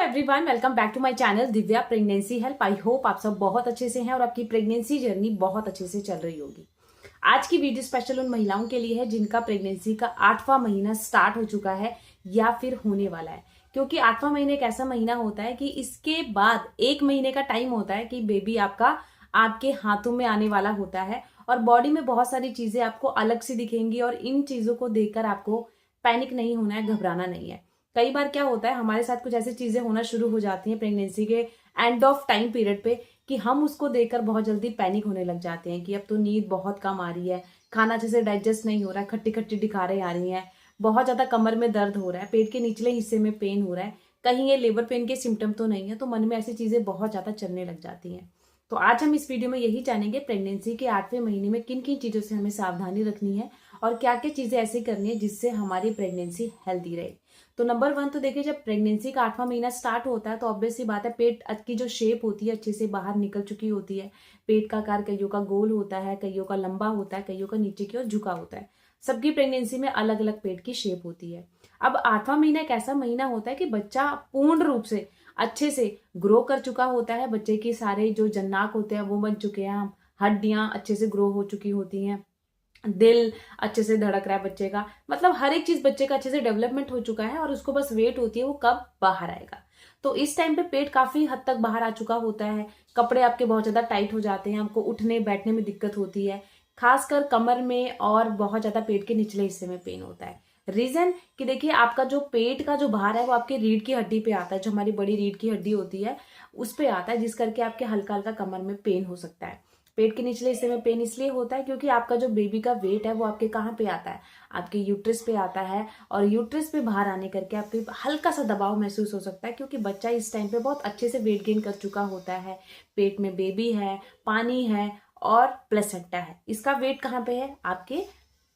Everyone, welcome back to my channel Divya pregnancy help. I hope आप सब बहुत अच्छे से हैं और आपकी प्रेगनेंसी जर्नी बहुत अच्छे से चल रही होगी। आज की वीडियो स्पेशल उन महिलाओं के लिए है जिनका प्रेगनेंसी का 8वां महीना स्टार्ट हो चुका है या फिर होने वाला है। क्योंकि 8वां महीना एक ऐसा महीना होता है कि इसके बाद 1 महीने का टाइम होता है कि बेबी आपका आपके हाथों में आने वाला होता है और बॉडी में बहुत सारी चीजें आपको अलग से दिखेंगी और इन चीजों को देखकर आपको पैनिक नहीं होना है, घबराना नहीं है। कई बार क्या होता है, हमारे साथ कुछ ऐसी चीजें होना शुरू हो जाती हैं प्रेगनेंसी के एंड ऑफ टाइम पीरियड पे कि हम उसको देखकर बहुत जल्दी पैनिक होने लग जाते हैं कि अब तो नींद बहुत कम आ रही है, खाना अच्छे से डाइजेस्ट नहीं हो रहा है, खट्टी खट्टी डिकारें आ रही हैं, बहुत ज्यादा कमर में दर्द हो रहा है, पेट के निचले हिस्से में पेन हो रहा है, कहीं ये लेबर पेन के सिम्टम तो नहीं है। तो मन में ऐसी चीजें बहुत ज्यादा चलने लग जाती हैं। तो आज हम इस वीडियो में यही जानेंगे प्रेगनेंसी के 8वें महीने में किन किन चीजों से हमें सावधानी रखनी है और क्या क्या चीजें ऐसी करनी है जिससे हमारी प्रेगनेंसी हेल्दी रहे। तो नंबर 1 तो देखिए, जब प्रेगनेंसी का 8वां महीना स्टार्ट होता है तो ऑब्वियस सी बात है, पेट की जो शेप होती है अच्छे से बाहर निकल चुकी होती है। पेट का आकार कईयों का गोल होता है, कईयों का लंबा होता है, कईयों का नीचे की ओर झुका होता है। सबकी प्रेगनेंसी में अलग अलग पेट की शेप होती है। अब 8वां महीना एक ऐसा महीना होता है कि बच्चा पूर्ण रूप से अच्छे से ग्रो कर चुका होता है। बच्चे के सारे जो जन्नाक होते हैं वो बन चुके हैं, हड्डियां अच्छे से ग्रो हो चुकी होती हैं, दिल अच्छे से धड़क रहा है बच्चे का, मतलब हर एक चीज बच्चे का अच्छे से डेवलपमेंट हो चुका है और उसको बस वेट होती है वो कब बाहर आएगा। तो इस टाइम पे पेट काफी हद तक बाहर आ चुका होता है, कपड़े आपके बहुत ज्यादा टाइट हो जाते हैं, आपको उठने बैठने में दिक्कत होती है, खासकर कमर में और बहुत ज्यादा पेट के निचले हिस्से में पेन होता है। रीजन कि देखिए, आपका जो पेट का जो भार है वो आपके रीढ़ की हड्डी पे आता है, जो हमारी बड़ी रीढ़ की हड्डी होती है उस पे आता है, जिस करके आपके हल्का हल्का कमर में पेन हो सकता है। पेट के निचले हिस्से में पेन इसलिए होता है क्योंकि आपका जो बेबी का वेट है वो आपके कहाँ पे आता है, आपके यूट्रस पे आता है और यूट्रस पे बाहर आने करके आपके हल्का सा दबाव महसूस हो सकता है क्योंकि बच्चा इस टाइम पे बहुत अच्छे से वेट गेन कर चुका होता है। पेट में बेबी है, पानी है और प्लेसेंटा है। इसका वेट कहाँ पे है? आपके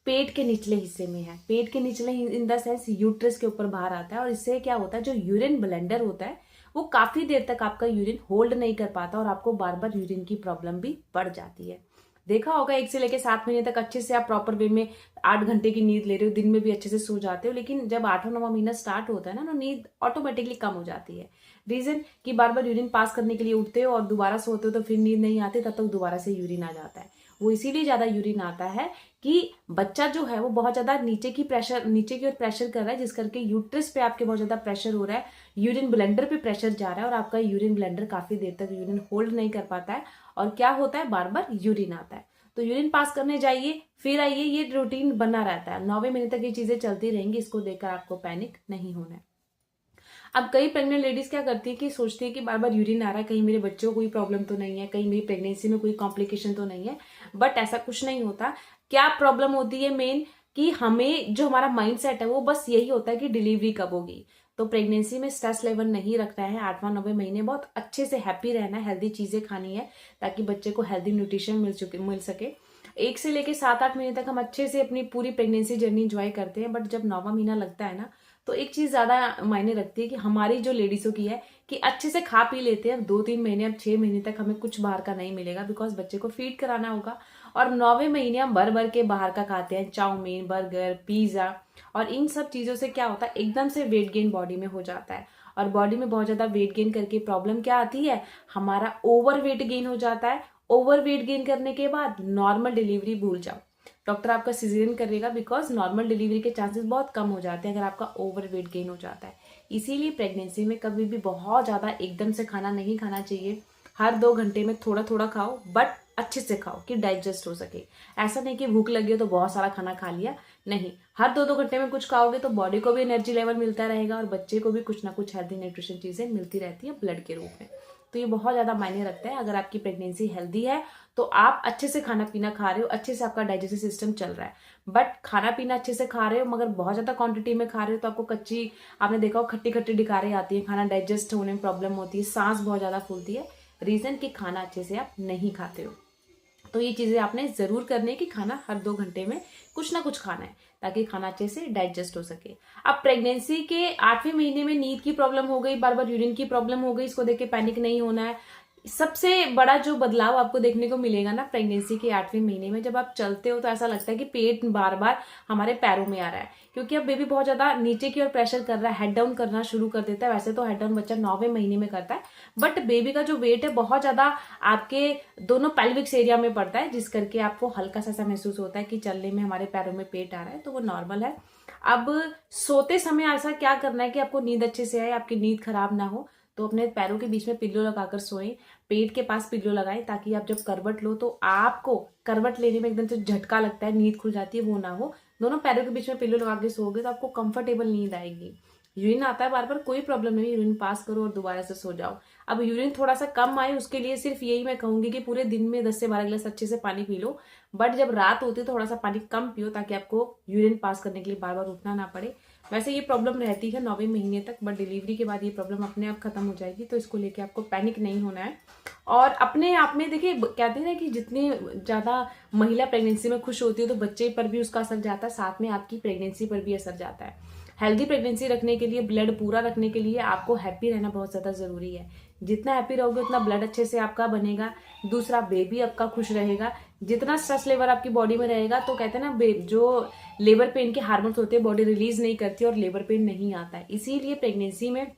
पेट के निचले हिस्से में है। पेट के निचले इन द सेंस यूट्रस के ऊपर बाहर आता है और इससे क्या होता है, जो यूरिन ब्लेंडर होता है वो काफी देर तक आपका यूरिन होल्ड नहीं कर पाता और आपको बार बार यूरिन की प्रॉब्लम भी बढ़ जाती है। देखा होगा 1 से लेकर 7 महीने तक अच्छे से आप प्रॉपर वे में 8 घंटे की नींद ले रहे हो, दिन में भी अच्छे से सो जाते हो, लेकिन जब 8वां 9वां महीना स्टार्ट होता है ना, तो नींद ऑटोमेटिकली कम हो जाती है। रीजन कि बार बार यूरिन पास करने के लिए उठते हो और दोबारा सोते हो तो फिर नींद नहीं आती, तब तक दोबारा से यूरिन आ जाता है। वो इसीलिए ज्यादा यूरिन आता है कि बच्चा जो है वो बहुत ज्यादा नीचे की ओर प्रेशर कर रहा है, जिस करके यूट्रस पे आपके बहुत ज्यादा प्रेशर हो रहा है, यूरिन ब्लेंडर पे प्रेशर जा रहा है और आपका यूरिन ब्लेंडर काफी देर तक यूरिन होल्ड नहीं कर पाता है और क्या होता है, बार बार यूरिन आता है। तो यूरिन पास करने जाइए फिर आइए, ये रूटीन बना रहता है। 9वें महीने तक ये चीजें चलती रहेंगी, इसको देखकर आपको पैनिक नहीं होना है। अब कई प्रेग्नेंट लेडीज क्या करती है कि सोचती है कि बार बार यूरिन आ रहा है, कहीं मेरे बच्चों को कोई प्रॉब्लम तो नहीं है, कहीं मेरी प्रेगनेंसी में कोई कॉम्प्लिकेशन तो नहीं है। बट ऐसा कुछ नहीं होता। क्या प्रॉब्लम होती है मेन, कि हमें जो हमारा माइंड सेट है वो बस यही होता है कि डिलीवरी कब होगी। तो प्रेगनेंसी में स्ट्रेस लेवल नहीं रखना है। 8वां 9वें महीने बहुत अच्छे से हैप्पी रहना है, हेल्दी चीजें खानी है ताकि बच्चे को हेल्दी न्यूट्रिशन मिल सके। 1 से लेके 7-8 महीने तक हम अच्छे से अपनी पूरी प्रेगनेंसी जर्नी एंजॉय करते हैं, बट जब 9वां महीना लगता है ना, तो एक चीज ज्यादा मायने रखती है कि हमारी जो लेडीजों की है कि अच्छे से खा पी लेते हैं। 2-3 महीने, अब 6 महीने तक हमें कुछ बाहर का नहीं मिलेगा, बिकॉज बच्चे को फीड कराना होगा। और 9वें महीने हम भर भर के बाहर का खाते हैं, चाउमीन, बर्गर, पिज्जा, और इन सब चीजों से क्या होता है, एकदम से वेट गेन बॉडी में हो जाता है। और बॉडी में बहुत ज्यादा वेट गेन करके प्रॉब्लम क्या आती है, हमारा ओवर वेट गेन हो जाता है। ओवर वेट गेन करने के बाद नॉर्मल डिलीवरी भूल जाओ, डॉक्टर आपका सिजेरियन करेगा, बिकॉज नॉर्मल डिलीवरी के चांसेस बहुत कम हो जाते हैं अगर आपका ओवर वेट गेन हो जाता है। इसीलिए प्रेगनेंसी में कभी भी बहुत ज्यादा एकदम से खाना नहीं खाना चाहिए। हर 2 घंटे में थोड़ा थोड़ा खाओ, बट अच्छे से खाओ कि डाइजेस्ट हो सके। ऐसा नहीं कि भूख लगी हो तो बहुत सारा खाना खा लिया, नहीं। हर 2-2 घंटे में कुछ खाओगे तो बॉडी को भी एनर्जी लेवल मिलता रहेगा और बच्चे को भी कुछ ना कुछ हेल्दी न्यूट्रिशन चीजें मिलती रहती है ब्लड के रूप में। तो ये बहुत ज्यादा मायने रखता है। अगर आपकी प्रेगनेंसी हेल्दी है तो आप अच्छे से खाना पीना खा रहे हो, अच्छे से आपका डाइजेस्टिव सिस्टम चल रहा है। बट खाना पीना अच्छे से खा रहे हो मगर बहुत ज्यादा क्वांटिटी में खा रहे हो तो आपको कच्ची, आपने देखा हो खट्टी खट्टी डिकारें आती है, खाना डाइजेस्ट होने में प्रॉब्लम होती है, सांस बहुत ज्यादा फूलती है। रीजन कि खाना अच्छे से आप नहीं खाते हो। तो ये चीजें आपने जरूर करनी है कि खाना हर 2 घंटे में कुछ ना कुछ खाना है ताकि खाना अच्छे से डाइजेस्ट हो सके। अब प्रेगनेंसी के 8वें महीने में नींद की प्रॉब्लम हो गई, बार बार यूरिन की प्रॉब्लम हो गई, इसको देख के पैनिक नहीं होना है। सबसे बड़ा जो बदलाव आपको देखने को मिलेगा ना प्रेगनेंसी के 8वें महीने में, जब आप चलते हो तो ऐसा लगता है कि पेट बार बार हमारे पैरों में आ रहा है, क्योंकि अब बेबी बहुत ज्यादा नीचे की ओर प्रेशर कर रहा है, हेड डाउन करना शुरू कर देता है। वैसे तो हेड डाउन बच्चा 9वें महीने में करता है, बट बेबी का जो वेट है बहुत ज्यादा आपके दोनों पेल्विक्स एरिया में पड़ता है, जिस करके आपको हल्का सा ऐसा महसूस होता है कि चलने में हमारे पैरों में पेट आ रहा है, तो वो नॉर्मल है। अब सोते समय ऐसा क्या करना है कि आपको नींद अच्छे से आए, आपकी नींद खराब ना हो, तो अपने पैरों के बीच में पिल्लो लगाकर सोएं, पेट के पास पिल्लो लगाएं, ताकि आप जब करवट लो तो आपको करवट लेने में एकदम से झटका लगता है, नींद खुल जाती है, वो ना हो। दोनों पैरों के बीच में पिल्लो लगा के सोओगे तो आपको कंफर्टेबल नींद आएगी। यूरिन आता है बार बार, कोई प्रॉब्लम नहीं, यूरिन पास करो और दोबारा से सो जाओ। अब यूरिन थोड़ा सा कम आए उसके लिए सिर्फ यही मैं कहूंगी कि पूरे दिन में 10 से 12 गिलास अच्छे से पानी पी लो, बट जब रात होती है थोड़ा सा पानी कम पियो, ताकि आपको यूरिन पास करने के लिए बार बार उठना ना पड़े। वैसे ये प्रॉब्लम रहती है 9वें महीने तक, बट डिलीवरी के बाद ये प्रॉब्लम अपने आप खत्म हो जाएगी, तो इसको लेके आपको पैनिक नहीं होना है। और अपने आप में देखिए, कहते हैं ना कि जितनी ज्यादा महिला प्रेगनेंसी में खुश होती है तो बच्चे पर भी उसका असर जाता है, साथ में आपकी प्रेगनेंसी पर भी असर जाता है। हेल्दी प्रेगनेंसी रखने के लिए, ब्लड पूरा रखने के लिए आपको हैप्पी रहना बहुत ज्यादा जरूरी है। जितना हैप्पी रहोगे उतना ब्लड अच्छे से आपका बनेगा, दूसरा बेबी आपका खुश रहेगा। जितना स्ट्रेस लेवल आपकी बॉडी में रहेगा, तो कहते हैं ना जो लेबर पेन के हार्मोन्स होते हैं बॉडी रिलीज नहीं करती और लेबर पेन नहीं आता है। इसीलिए प्रेगनेंसी में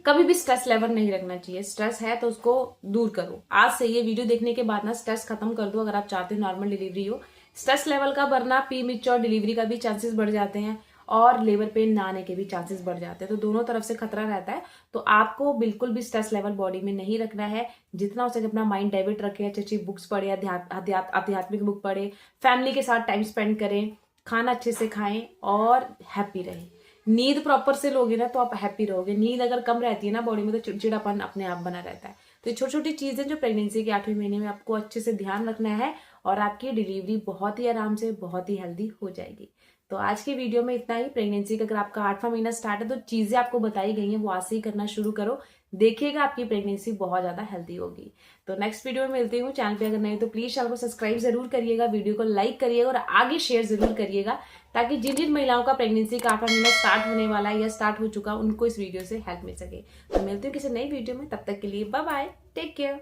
कभी भी स्ट्रेस लेवल नहीं रखना चाहिए। स्ट्रेस है तो उसको दूर करो। आज से ये वीडियो देखने के बाद ना स्ट्रेस खत्म कर दो, अगर आप चाहते हो नॉर्मल डिलीवरी हो। स्ट्रेस लेवल का बढ़ना प्री मैच्योर डिलीवरी का भी चांसेस बढ़ जाते हैं, और लेबर पेन ना आने के भी चांसेस बढ़ जाते हैं, तो दोनों तरफ से खतरा रहता है। तो आपको बिल्कुल भी स्ट्रेस लेवल बॉडी में नहीं रखना है। जितना हो सके अपना माइंड डाइवर्ट रखें, अच्छी अच्छी बुक्स पढ़े, आध्यात्मिक बुक पढ़े, फैमिली के साथ टाइम स्पेंड करें, खाना अच्छे से खाएं और हैप्पी रहें। नींद प्रॉपर से लोगे ना तो आप हैप्पी रहोगे। नींद अगर कम रहती है ना बॉडी में तो चिड़चिड़ापन अपने आप बना रहता है। तो ये छोटी छोटी चीजें जो प्रेगनेंसी के 8वें महीने में आपको अच्छे से ध्यान रखना है, और आपकी डिलीवरी बहुत ही आराम से बहुत ही हेल्दी हो जाएगी। तो आज की वीडियो में इतना ही। प्रेगनेंसी का अगर आपका 8वां महीना स्टार्ट है तो चीजें आपको बताई गई हैं वो आज से ही करना शुरू करो, देखिएगा आपकी प्रेगनेंसी बहुत ज्यादा हेल्दी होगी। तो नेक्स्ट वीडियो में मिलती हूँ। चैनल पे अगर नहीं तो प्लीज चैनल को सब्सक्राइब जरूर करिएगा, वीडियो को लाइक करिएगा और आगे शेयर जरूर करिएगा, ताकि जिन जिन महिलाओं का प्रेगनेंसी का 8वां महीना स्टार्ट होने वाला है या स्टार्ट हो चुका उनको इस वीडियो से हेल्प मिल सके। तो मिलती हूँ किसी नई वीडियो में, तब तक के लिए बाय बाय, टेक केयर।